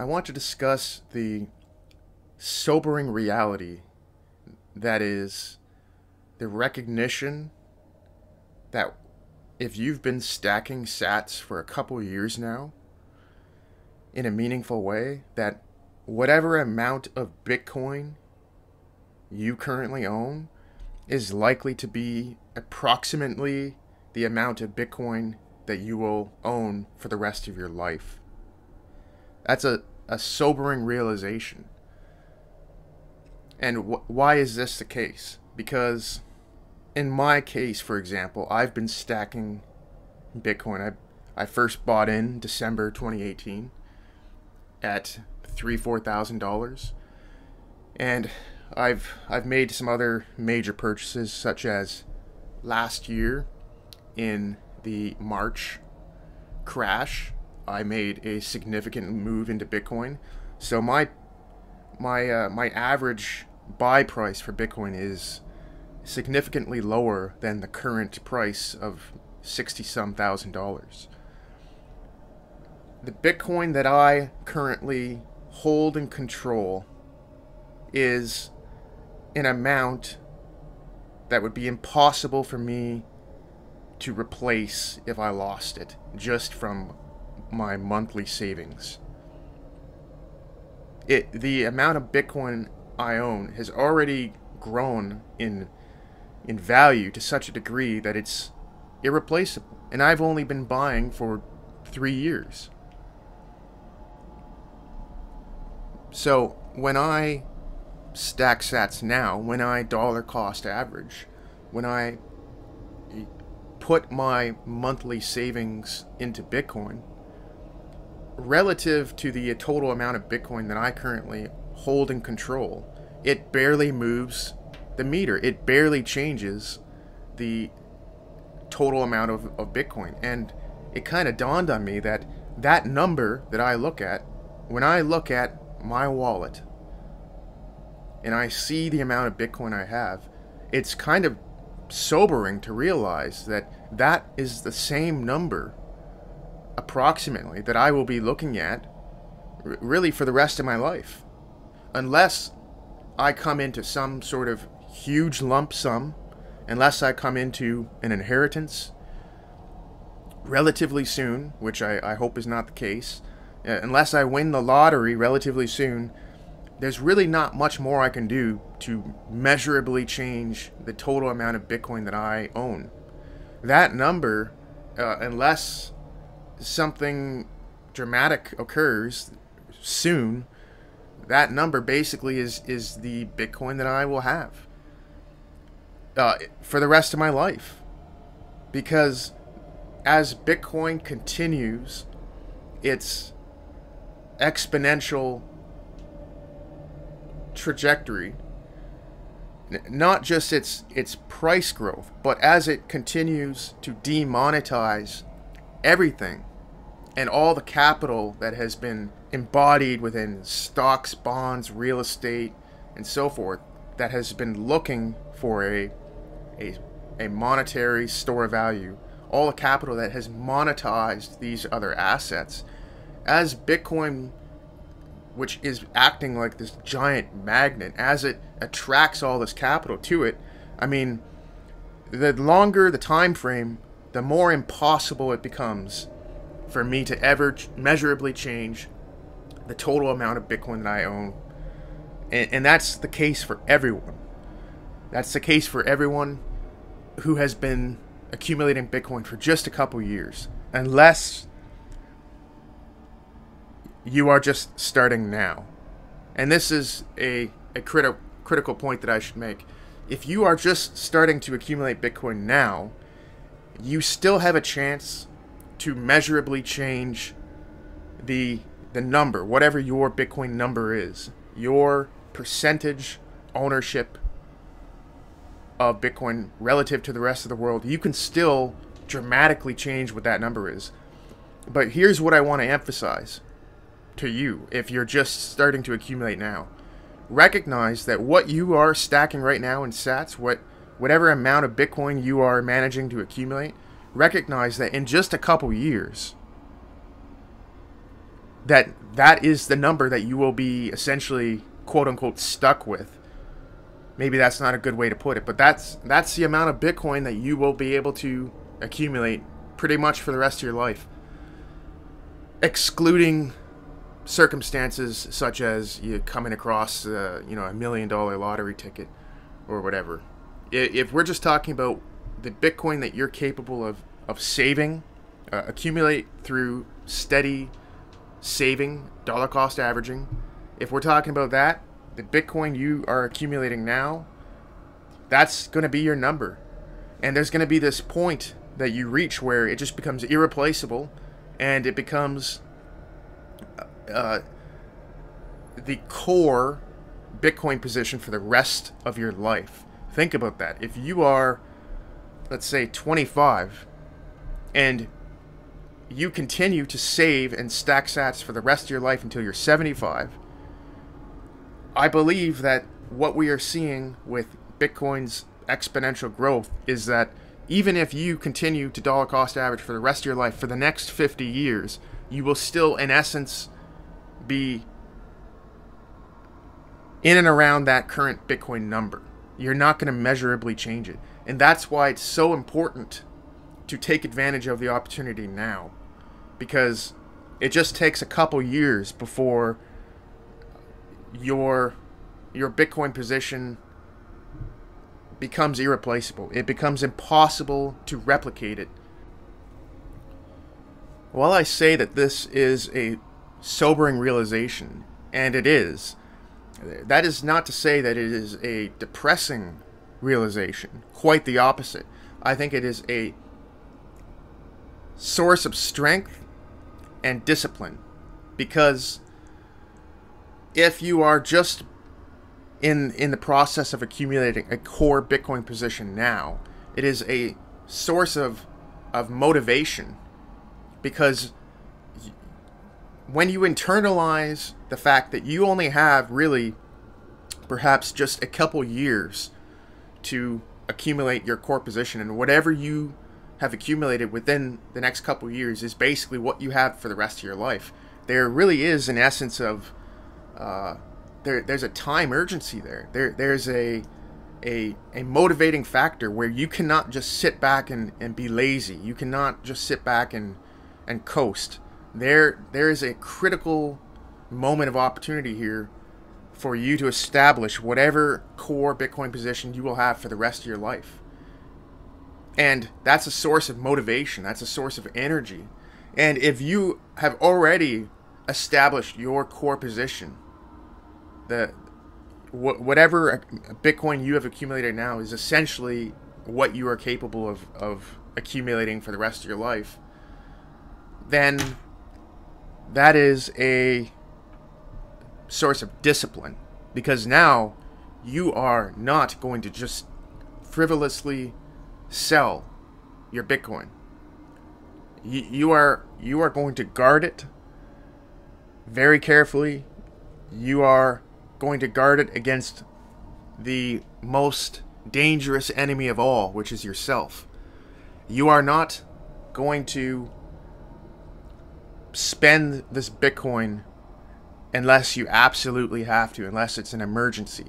I want to discuss the sobering reality that is the recognition that if you've been stacking sats for a couple years now in a meaningful way, that whatever amount of Bitcoin you currently own is likely to be approximately the amount of Bitcoin that you will own for the rest of your life. That's a sobering realization. And why is this the case? Because in my case, for example, I've been stacking Bitcoin. I first bought in December 2018 at $4,000, and I've made some other major purchases, such as last year in the March crash. I made a significant move into Bitcoin, so my average buy price for Bitcoin is significantly lower than the current price of $60-some thousand. The Bitcoin that I currently hold and control is an amount that would be impossible for me to replace if I lost it just from my monthly savings. The amount of Bitcoin I own has already grown in value to such a degree that it's irreplaceable, and I've only been buying for 3 years. So when I stack sats now, when I dollar cost average, when I put my monthly savings into Bitcoin, relative to the total amount of Bitcoin that I currently hold and control, it barely moves the meter. It barely changes the total amount of Bitcoin. And it kind of dawned on me that that number that I look at, when I look at my wallet and I see the amount of Bitcoin I have, it's kind of sobering to realize that that is the same number approximately that I will be looking at really for the rest of my life, unless I come into some sort of huge lump sum, unless I come into an inheritance relatively soon, which I hope is not the case, unless I win the lottery relatively soon. There's really not much more I can do to measurably change the total amount of Bitcoin that I own. That number, unless something dramatic occurs soon, that number basically is the Bitcoin that I will have for the rest of my life. Because as Bitcoin continues its exponential trajectory, not just its price growth, but as it continues to demonetize everything and all the capital that has been embodied within stocks, bonds, real estate, and so forth, that has been looking for a monetary store of value, all the capital that has monetized these other assets, as Bitcoin, which is acting like this giant magnet, as it attracts all this capital to it, I mean, the longer the time frame, the more impossible it becomes for me to ever measurably change the total amount of Bitcoin that I own. And that's the case for everyone. That's the case for everyone who has been accumulating Bitcoin for just a couple years, unless you are just starting now. And this is a critical point that I should make. If you are just starting to accumulate Bitcoin now, you still have a chance to measurably change the number, whatever your Bitcoin number is, your percentage ownership of Bitcoin relative to the rest of the world. You can still dramatically change what that number is. But here's what I want to emphasize to you if you're just starting to accumulate now. Recognize that what you are stacking right now in sats, whatever amount of Bitcoin you are managing to accumulate, recognize that in just a couple years, that is the number that you will be essentially quote unquote stuck with. Maybe that's not a good way to put it, but that's the amount of Bitcoin that you will be able to accumulate pretty much for the rest of your life, excluding circumstances such as you coming across $1 million lottery ticket or whatever. If we're just talking about the Bitcoin that you're capable of saving, accumulate through steady saving, dollar cost averaging, if we're talking about that, the Bitcoin you are accumulating now, that's going to be your number. And there's going to be this point that you reach where it just becomes irreplaceable, and it becomes the core Bitcoin position for the rest of your life. Think about that. If you are, let's say, 25, and you continue to save and stack sats for the rest of your life until you're 75, I believe that what we are seeing with Bitcoin's exponential growth is that even if you continue to dollar cost average for the rest of your life for the next 50 years, you will still, in essence, be in and around that current Bitcoin number. You're not going to measurably change it. And that's why it's so important to take advantage of the opportunity now, because it just takes a couple years before your Bitcoin position becomes irreplaceable. It becomes impossible to replicate it. While I say that this is a sobering realization, and it is, that is not to say that it is a depressing realization. Quite the opposite. I think it is a source of strength and discipline, because if you are just in the process of accumulating a core Bitcoin position now, it is a source of motivation, because when you internalize the fact that you only have really perhaps just a couple years to accumulate your core position, and whatever you have accumulated within the next couple years is basically what you have for the rest of your life, there really is an essence of there's a time urgency there. There's a motivating factor where you cannot just sit back and be lazy. You cannot just sit back and coast. There is a critical moment of opportunity here for you to establish whatever core Bitcoin position you will have for the rest of your life. And that's a source of motivation. That's a source of energy. And if you have already established your core position, whatever Bitcoin you have accumulated now is essentially what you are capable of accumulating for the rest of your life, then that is a source of discipline, because now you are not going to just frivolously sell your Bitcoin. You are going to guard it very carefully. You are going to guard it against the most dangerous enemy of all, which is yourself. You are not going to spend this Bitcoin unless you absolutely have to, unless it's an emergency.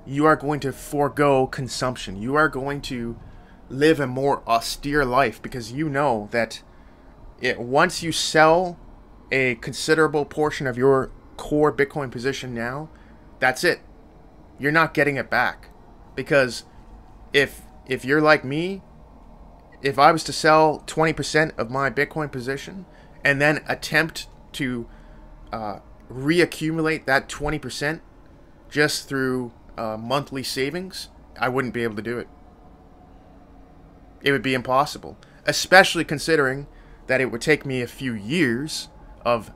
You are going to forego consumption. You are going to live a more austere life, because you know that once you sell a considerable portion of your core Bitcoin position now, that's it. You're not getting it back. Because if you're like me, if I was to sell 20% of my Bitcoin position and then attempt to reaccumulate that 20% just through monthly savings, I wouldn't be able to do it. It would be impossible, especially considering that it would take me a few years of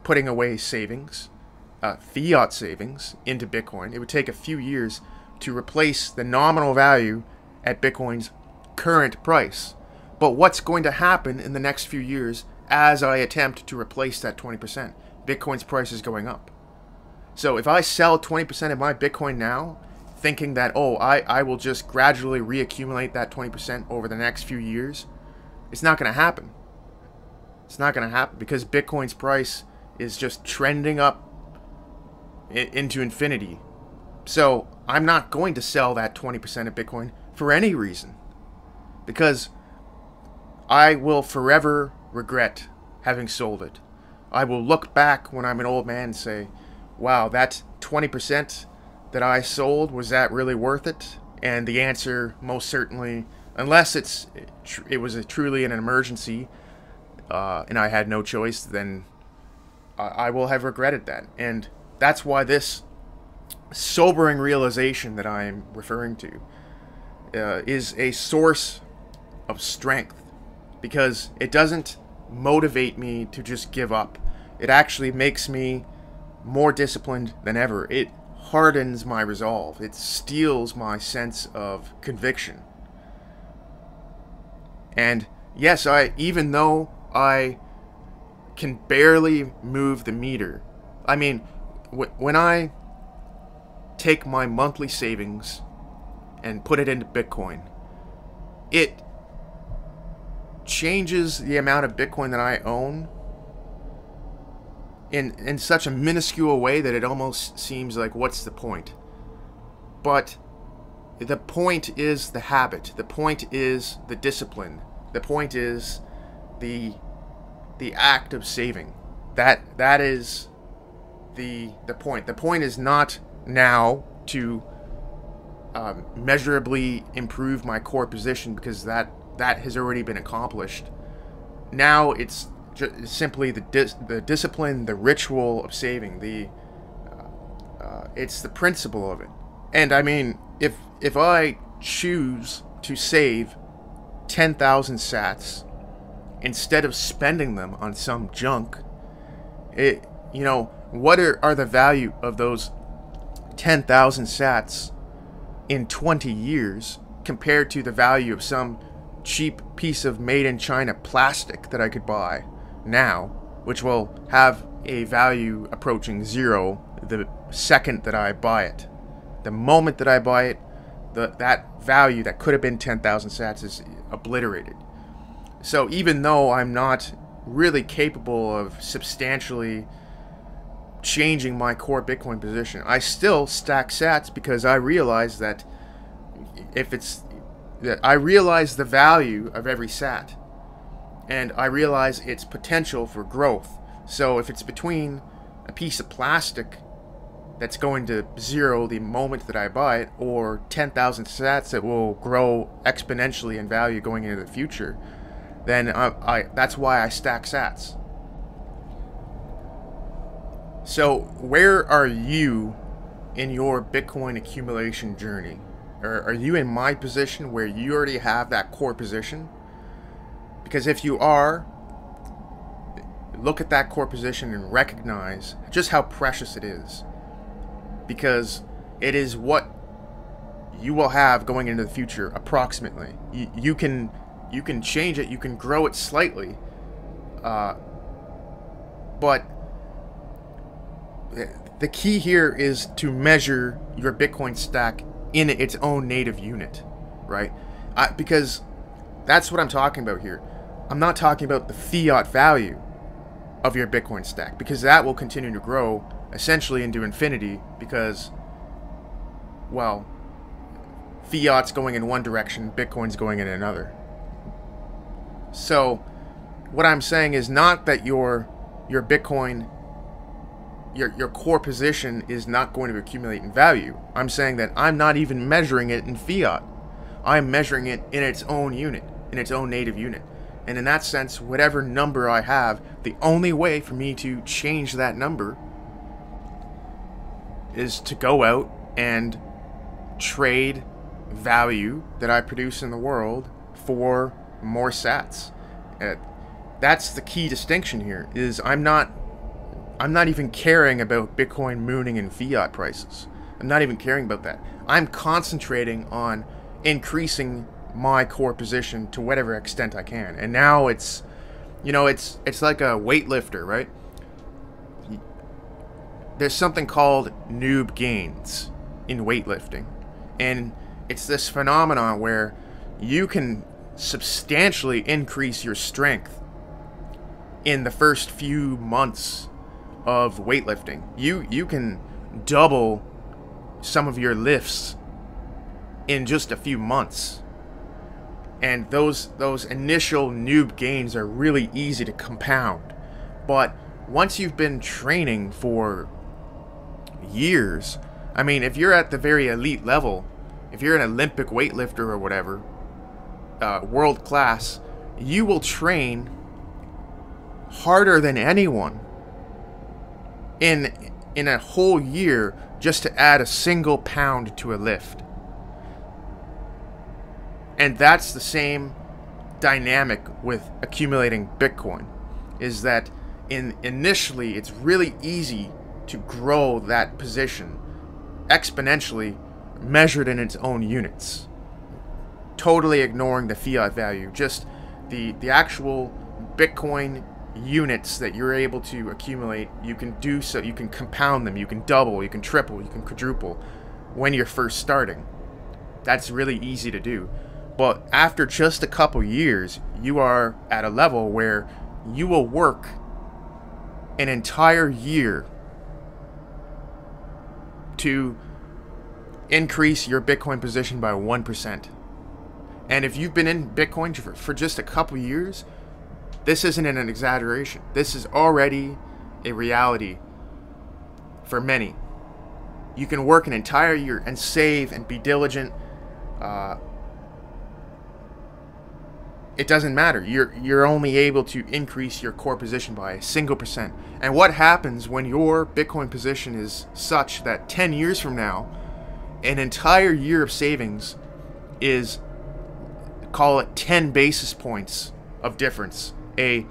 putting away savings, fiat savings, into Bitcoin. It would take a few years to replace the nominal value at Bitcoin's current price. But what's going to happen in the next few years as I attempt to replace that 20%? Bitcoin's price is going up. So if I sell 20% of my Bitcoin now, thinking that, I will just gradually reaccumulate that 20% over the next few years, it's not going to happen. It's not going to happen because Bitcoin's price is just trending up into infinity. So I'm not going to sell that 20% of Bitcoin for any reason, because I will forever regret having sold it. I will look back when I'm an old man and say, wow, that 20% that I sold, was that really worth it? And the answer, most certainly, unless it was truly an emergency and I had no choice, then I will have regretted that. And that's why this sobering realization that I'm referring to is a source of strength, because it doesn't motivate me to just give up. It actually makes me more disciplined than ever. It hardens my resolve. It steels my sense of conviction. And yes, even though I can barely move the meter, I mean, when I take my monthly savings and put it into Bitcoin, it changes the amount of Bitcoin that I own in such a minuscule way that it almost seems like, what's the point? But the point is the habit. The point is the discipline. The point is the act of saving. That is the point. The point is not now to measurably improve my core position, because that has already been accomplished. Now it's simply the discipline, the ritual of saving. It's the principle of it. And I mean, if I choose to save 10,000 sats instead of spending them on some junk, what are the value of those 10,000 sats in 20 years compared to the value of some cheap piece of made in China plastic that I could buy now, which will have a value approaching zero the second that I buy it. The moment that I buy it, that value that could have been 10,000 sats is obliterated. So even though I'm not really capable of substantially changing my core Bitcoin position, I still stack sats, because I realize that I realize the value of every sat, and I realize its potential for growth. So if it's between a piece of plastic that's going to zero the moment that I buy it, or 10,000 sats that will grow exponentially in value going into the future, then that's why I stack sats. So where are you in your Bitcoin accumulation journey? Or are you in my position where you already have that core position? Because if you are, look at that core position and recognize just how precious it is. Because it is what you will have going into the future, approximately. You can change it, you can grow it slightly, but the key here is to measure your Bitcoin stack in its own native unit, right? Because that's what I'm talking about here. I'm not talking about the fiat value of your Bitcoin stack, because that will continue to grow essentially into infinity, because, well, fiat's going in one direction, Bitcoin's going in another. So what I'm saying is not that your Bitcoin, your core position is not going to accumulate in value. I'm saying that I'm not even measuring it in fiat. I'm measuring it in its own unit, in its own native unit. And in that sense, whatever number I have, the only way for me to change that number is to go out and trade value that I produce in the world for more sats. That's the key distinction here, is I'm not even caring about Bitcoin mooning in fiat prices. I'm not even caring about that. I'm concentrating on increasing my core position to whatever extent I can. And now it's like a weightlifter, right? There's something called noob gains in weightlifting. And it's this phenomenon where you can substantially increase your strength in the first few months of weightlifting. You can double some of your lifts in just a few months. And those initial noob gains are really easy to compound. But once you've been training for years, I mean, if you're at the very elite level, if you're an Olympic weightlifter or whatever, world class, you will train harder than anyone in a whole year just to add a single pound to a lift. And that's the same dynamic with accumulating Bitcoin, is that initially it's really easy to grow that position exponentially, measured in its own units, totally ignoring the fiat value, just the actual Bitcoin units that you're able to accumulate. You can do so, you can compound them, you can double, you can triple, you can quadruple when you're first starting. That's really easy to do. But after just a couple years, you are at a level where you will work an entire year to increase your Bitcoin position by 1%. And if you've been in Bitcoin for just a couple years, this isn't an exaggeration. This is already a reality for many. You can work an entire year and save and be diligent. It doesn't matter. You're only able to increase your core position by a single %. And what happens when your Bitcoin position is such that 10 years from now, an entire year of savings is, call it 10 basis points of difference, a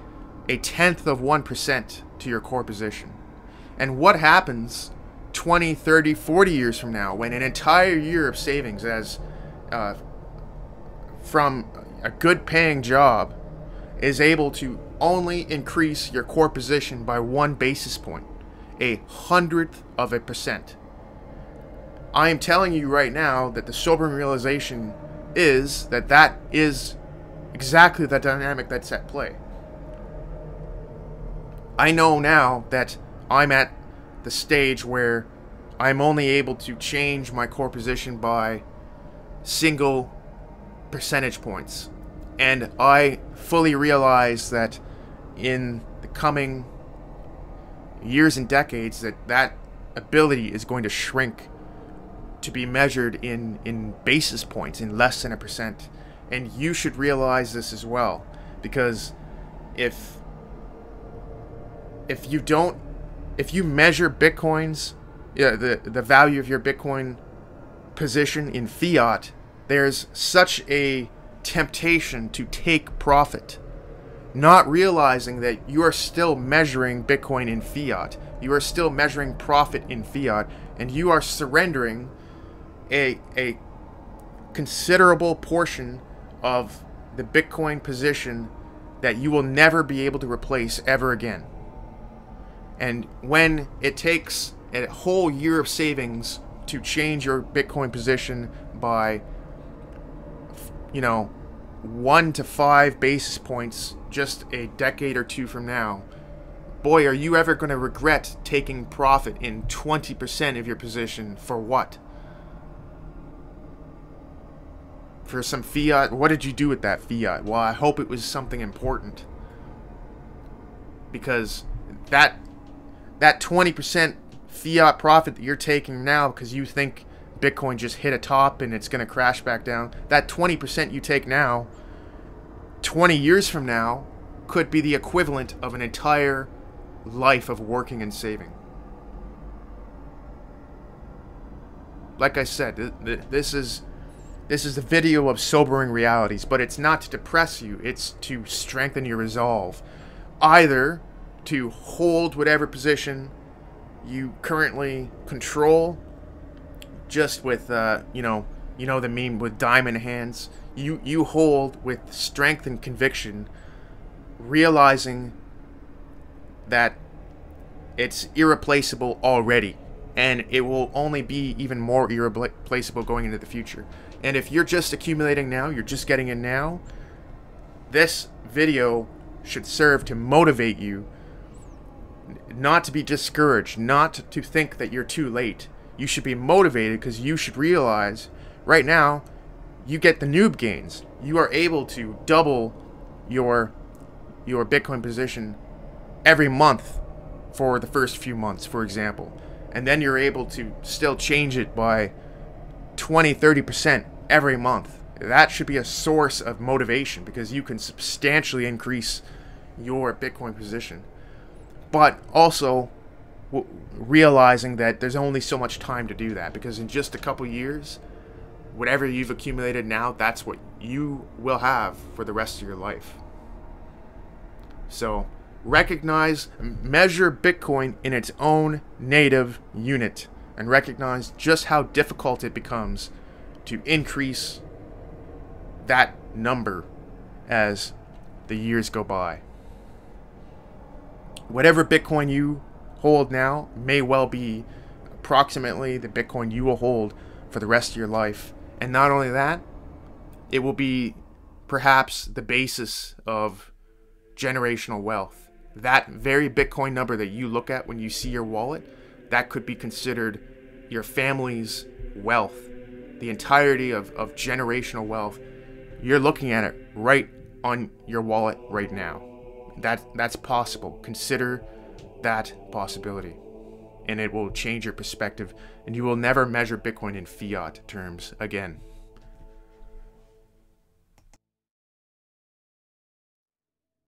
tenth of 1% to your core position. And what happens 20, 30, 40 years from now when an entire year of savings as from a good paying job is able to only increase your core position by 1 basis point, 1/100th of a percent. I am telling you right now that the sobering realization is that is exactly the dynamic that's at play. I know now that I'm at the stage where I'm only able to change my core position by single percentage points. And I fully realize that in the coming years and decades that ability is going to shrink to be measured in basis points, in less than a percent. And you should realize this as well, because if you measure Bitcoin's the value of your Bitcoin position in fiat, there's such a temptation to take profit, not realizing that you are still measuring Bitcoin in fiat. You are still measuring profit in fiat, and you are surrendering a considerable portion of the Bitcoin position that you will never be able to replace ever again. And when it takes a whole year of savings to change your Bitcoin position by 1 to 5 basis points just a decade or two from now, boy, are you ever going to regret taking profit in 20% of your position for what? For some fiat? What did you do with that fiat? Well, I hope it was something important, because that 20% fiat profit that you're taking now because you think Bitcoin just hit a top and it's going to crash back down, that 20% you take now, 20 years from now, could be the equivalent of an entire life of working and saving. Like I said, this is a video of sobering realities, but it's not to depress you, it's to strengthen your resolve. Either to hold whatever position you currently control, just with the meme with diamond hands. You hold with strength and conviction, realizing that it's irreplaceable already, and it will only be even more irreplaceable going into the future. And if you're just accumulating now, you're just getting in now, this video should serve to motivate you not to be discouraged, not to think that you're too late. You should be motivated because you should realize right now you get the noob gains. You are able to double your Bitcoin position every month for the first few months, for example. And then you're able to still change it by 20-30% every month. That should be a source of motivation because you can substantially increase your Bitcoin position. But also realizing that there's only so much time to do that, because in just a couple years, whatever you've accumulated now, that's what you will have for the rest of your life. So recognize, measure Bitcoin in its own native unit, and recognize just how difficult it becomes to increase that number as the years go by. Whatever Bitcoin you hold now may well be approximately the Bitcoin you will hold for the rest of your life. And not only that, it will be perhaps the basis of generational wealth. That very Bitcoin number that you look at when you see your wallet, that could be considered your family's wealth. The entirety of generational wealth, you're looking at it right on your wallet right now. That's possible. Consider that possibility, and it will change your perspective, and you will never measure Bitcoin in fiat terms again.